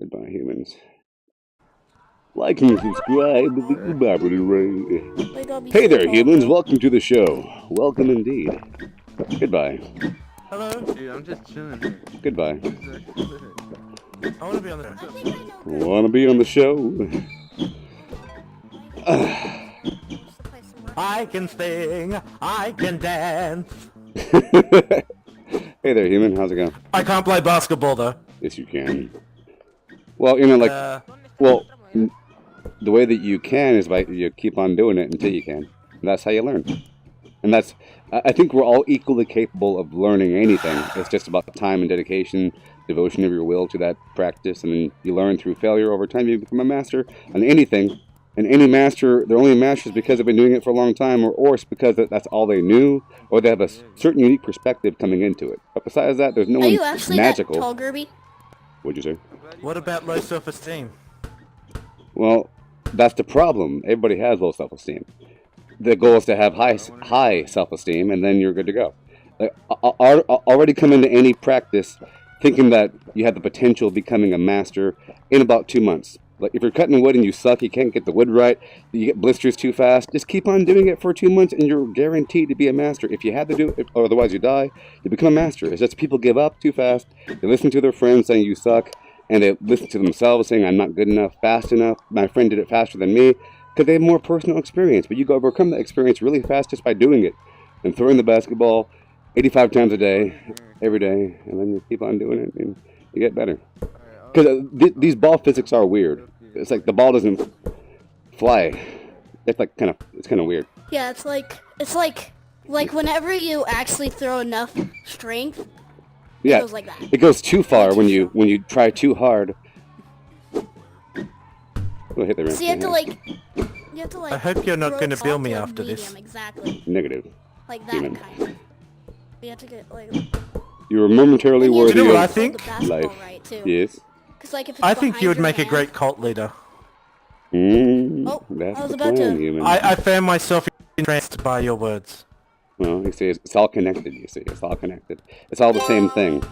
Goodbye, humans. Like and subscribe. Hey there, humans. Welcome to the show. Welcome indeed. Goodbye. Hello? Dude, I'm just chilling here. Goodbye. I want to be on the show. Want to be on the show? I can sing, I can dance. Hey there, human. How's it going? I can't play basketball though. Yes, you can. Well, well, the way that you can is by you keep on doing it until you can. And that's how you learn. And I think we're all equally capable of learning anything. It's just about time and dedication, devotion of your will to that practice, and then you learn through failure. Over time, you become a master on anything. And any master, they're only masters because they've been doing it for a long time, or it's because that's all they knew, or they have a certain unique perspective coming into it. But besides that, there's no one magical. Are you actually that tall, Gerby? What'd you say? What about low self-esteem? Well, that's the problem. Everybody has low self-esteem. The goal is to have high self-esteem, and then you're good to go. Like, already come into any practice thinking that you have the potential of becoming a master in about 2 months. Like, if you're cutting wood and you suck, you can't get the wood right, you get blisters too fast, just keep on doing it for 2 months and you're guaranteed to be a master. If you had to do it, or otherwise you die, you become a master. It's just people give up too fast, they listen to their friends saying you suck, and they listen to themselves saying I'm not good enough, fast enough, my friend did it faster than me, because they have more personal experience. But you go overcome that experience really fast just by doing it, and throwing the basketball 85 times a day, every day, and then you keep on doing it, and you get better. Because these ball physics are weird. It's like the ball doesn't fly. It's like kind of weird. Yeah, it's like whenever you actually throw enough strength, yeah, it goes like that. It goes too far when you try too hard. We'll hit the rim. So you have to like. I hope you're not going to bill me after this. Exactly. Negative. Like that kind of. You have to get like. You were momentarily worthy you know of what I think? life. Right, too. Yes. Like if I think you would make a great cult leader. Oh, that's I was the about plan, to. human. I found myself entranced by your words. Well, you see, it's all connected, you see. It's all connected. It's all the same thing.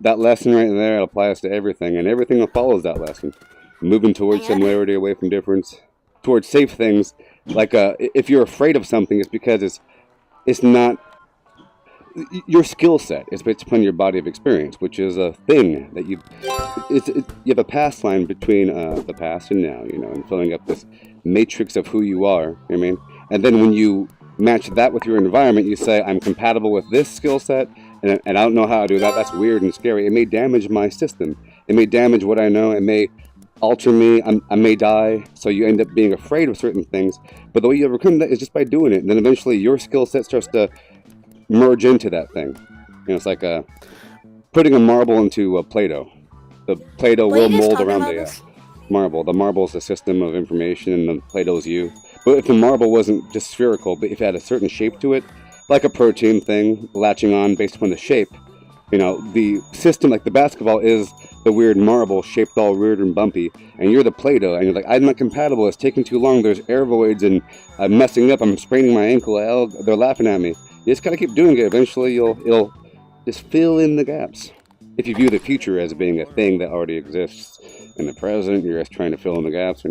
That lesson right there applies to everything, and everything that follows that lesson. Moving towards similarity, away from difference, towards safe things. Like, if you're afraid of something, it's because it's not... Your skill set is based upon your body of experience, which is a thing that you have a past line between the past and now, and filling up this matrix of who you are, I mean? And then when you match that with your environment, you say, I'm compatible with this skill set, and I don't know how to do that. That's weird and scary. It may damage my system. It may damage what I know. It may alter me. I may die. So you end up being afraid of certain things. But the way you overcome that is just by doing it. And then eventually your skill set starts to merge into that thing. It's like putting a marble into a Play-Doh. The Play-Doh will mold around the marble. The marble is the system of information, and the Play-Doh is you. But if the marble wasn't just spherical, but if it had a certain shape to it, like a protein thing, latching on based upon the shape, the system, like the basketball, is the weird marble shaped all weird and bumpy, and you're the Play-Doh, and you're like, I'm not compatible, it's taking too long, there's air voids, and I'm messing up, I'm spraining my ankle, they're laughing at me. You just gotta keep doing it. Eventually, it'll just fill in the gaps. If you view the future as being a thing that already exists in the present, you're just trying to fill in the gaps,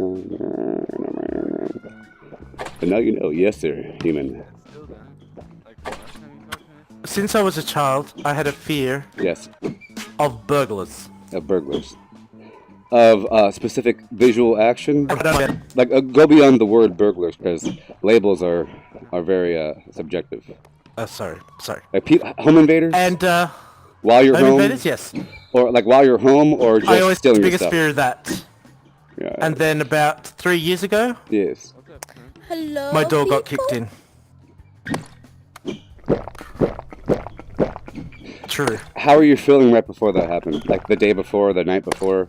But now you know, yes, sir, human. Since I was a child, I had a fear. Yes. Of burglars. Of burglars. Of specific visual action. Like, go beyond the word burglars, because labels are very subjective. Sorry. Like home invaders? And, while you're home? Home invaders, yes. Or, like, while you're home, or just I always stealing the your biggest stuff? fear of that. Yeah. And then about 3 years ago, Yes. Hello, my door got kicked in. True. How are you feeling right before that happened? Like the day before, the night before,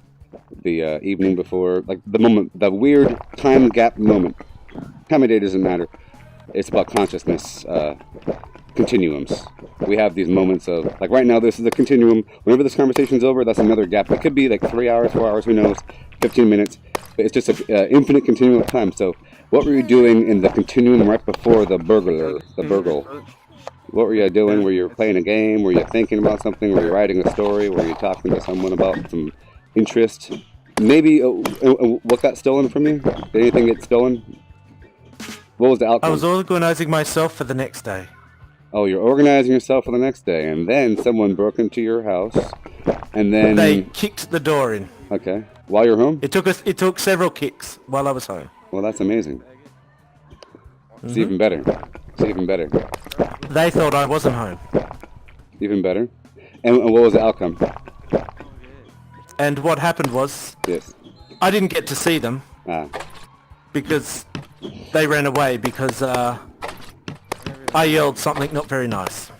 the evening before? Like the moment, the weird time gap moment. Time of day doesn't matter. It's about consciousness. Continuums. We have these moments of, like right now, this is a continuum. Whenever this conversation's over, that's another gap. It could be like 3 hours, 4 hours, who knows, 15 minutes. But it's just an infinite continuum of time. So what were you doing in the continuum right before the burgle? What were you doing? Were you playing a game? Were you thinking about something? Were you writing a story? Were you talking to someone about some interest? maybe what got stolen from you? Did anything get stolen? What was the outcome? I was organizing myself for the next day. Oh, you're organizing yourself for the next day, and then someone broke into your house, and then They kicked the door in. Okay, while you're home. It took several kicks while I was home. Well, that's amazing. It's even better. It's even better. They thought I wasn't home. Even better. And what was the outcome? And what happened was, Yes. I didn't get to see them because they ran away because I yelled something not very nice.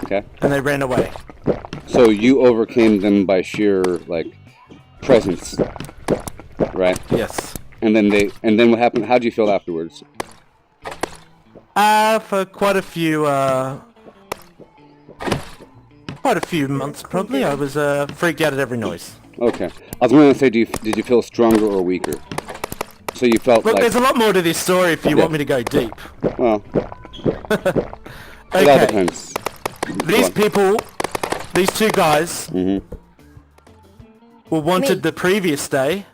Okay. And they ran away. So you overcame them by sheer presence, right? Yes. And then what happened? How did you feel afterwards? For quite a few months probably, I was freaked out at every noise. Okay. I was going to say, did you feel stronger or weaker? So you felt Look, like... there's a lot more to this story if you want me to go deep. Well, Okay. it all depends. These people, these two guys, were wanted the previous day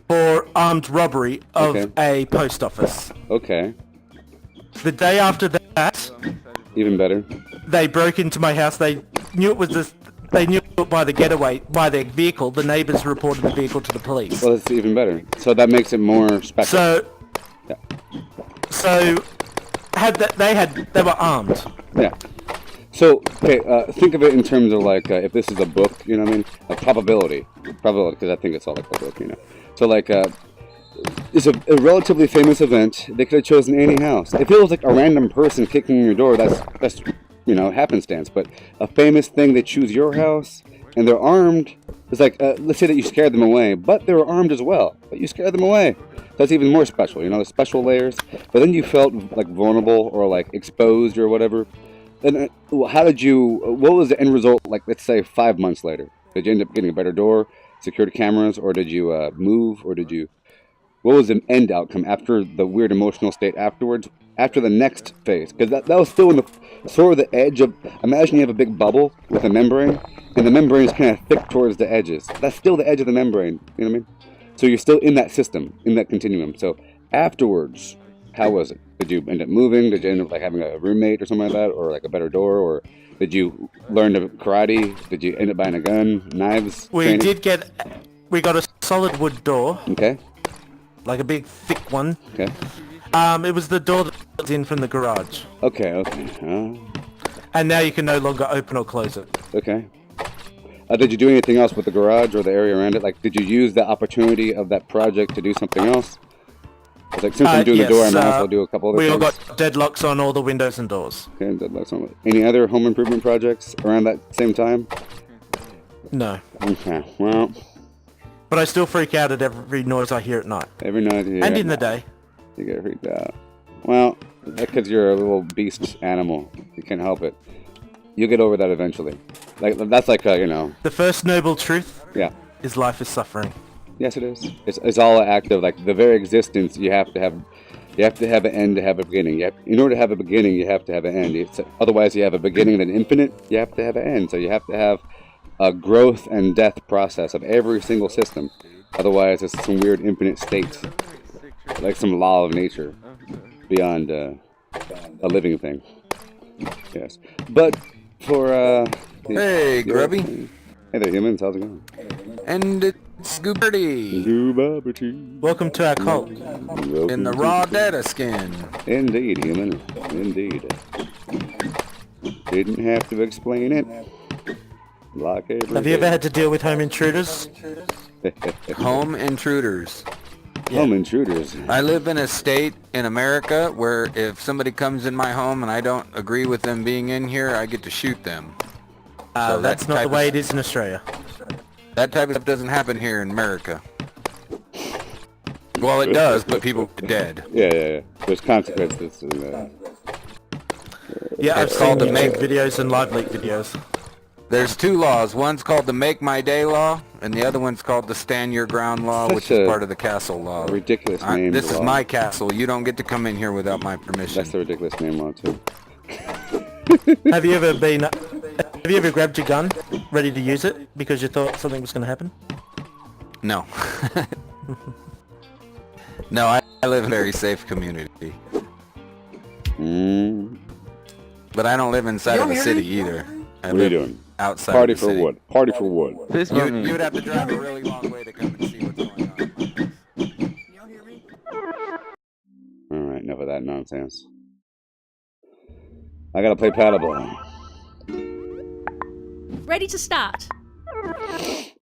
for armed robbery of a post office. Okay. The day after that, Even better. they broke into my house. They knew it was they knew it by the getaway, by their vehicle. The neighbors reported the vehicle to the police. Well, that's even better. So that makes it more special. So they were armed. Yeah. So, okay, think of it in terms of like, if this is a book, you know what I mean? A probability, because I think it's all like a book, you know? So like, it's a relatively famous event. They could have chosen any house. If it was like a random person kicking in your door, that's you know, happenstance. But a famous thing, they choose your house, and they're armed. It's like, let's say that you scared them away, but they were armed as well. But you scared them away. That's even more special, you know, the special layers. But then you felt like vulnerable or like exposed or whatever. And how did you, what was the end result, like, let's say 5 months later? Did you end up getting a better door, security cameras, or did you move, or did you, what was the end outcome after the weird emotional state afterwards, after the next phase? Because that was still in the, sort of the edge of, imagine you have a big bubble with a membrane, and the membrane is kind of thick towards the edges. That's still the edge of the membrane, you know what I mean? So you're still in that system, in that continuum. So afterwards, how was it? Did you end up moving? Did you end up like having a roommate or something like that, or like a better door, or did you learn to karate? Did you end up buying a gun, knives? We got a solid wood door. Okay. Like a big thick one. Okay. It was the door that was in from the garage. Okay. And now you can no longer open or close it. Okay. Did you do anything else with the garage or the area around it? Like, did you use the opportunity of that project to do something else? It's like, since I'm doing the door, I might as well do a couple other things. We all got deadlocks on all the windows and doors. Okay, deadlocks on. Any other home improvement projects around that same time? No. Okay, well. But I still freak out at every noise I hear at night. Every night you hear and in the day. You get freaked out. Well, that's because you're a little beast animal. You can't help it. You'll get over that eventually. Like, that's like, you know. The first noble truth is life is suffering. Yes, it is. It's all an act of, like, the very existence. You have to have an end to have a beginning. In order to have a beginning, you have to have an end. Otherwise, you have a beginning and an infinite. You have to have an end. So you have to have a growth and death process of every single system. Otherwise, it's some weird infinite state, like some law of nature beyond a living thing. Yes, but for hey, Grubby. Hey there, humans. How's it going? And it's Gooberty. Welcome to our cult. In the raw data skin. Indeed, human. Indeed. Didn't have to explain it. Like every Have you ever had to deal with home intruders? Home intruders. Home intruders. I live in a state in America where if somebody comes in my home and I don't agree with them being in here, I get to shoot them. So that's not the way it is in Australia. That type of stuff doesn't happen here in America. Well, it does, but people get dead. Yeah. There's consequences to that. Yeah, I've seen the make videos and live leak videos. There's two laws. One's called the Make My Day law, and the other one's called the Stand Your Ground law, which is part of the castle law. Ridiculous name. This is my castle. You don't get to come in here without my permission. That's a ridiculous name law, too. Have you ever been have you ever grabbed your gun, ready to use it, because you thought something was going to happen? No. No, I live in a very safe community. But I don't live inside of a city either. I What are you live doing? outside Party of the for city. wood. Party for wood. You would have to drive a really long way to come and see what's going on. Alright, enough of that nonsense. I gotta play paddleball. Ready to start.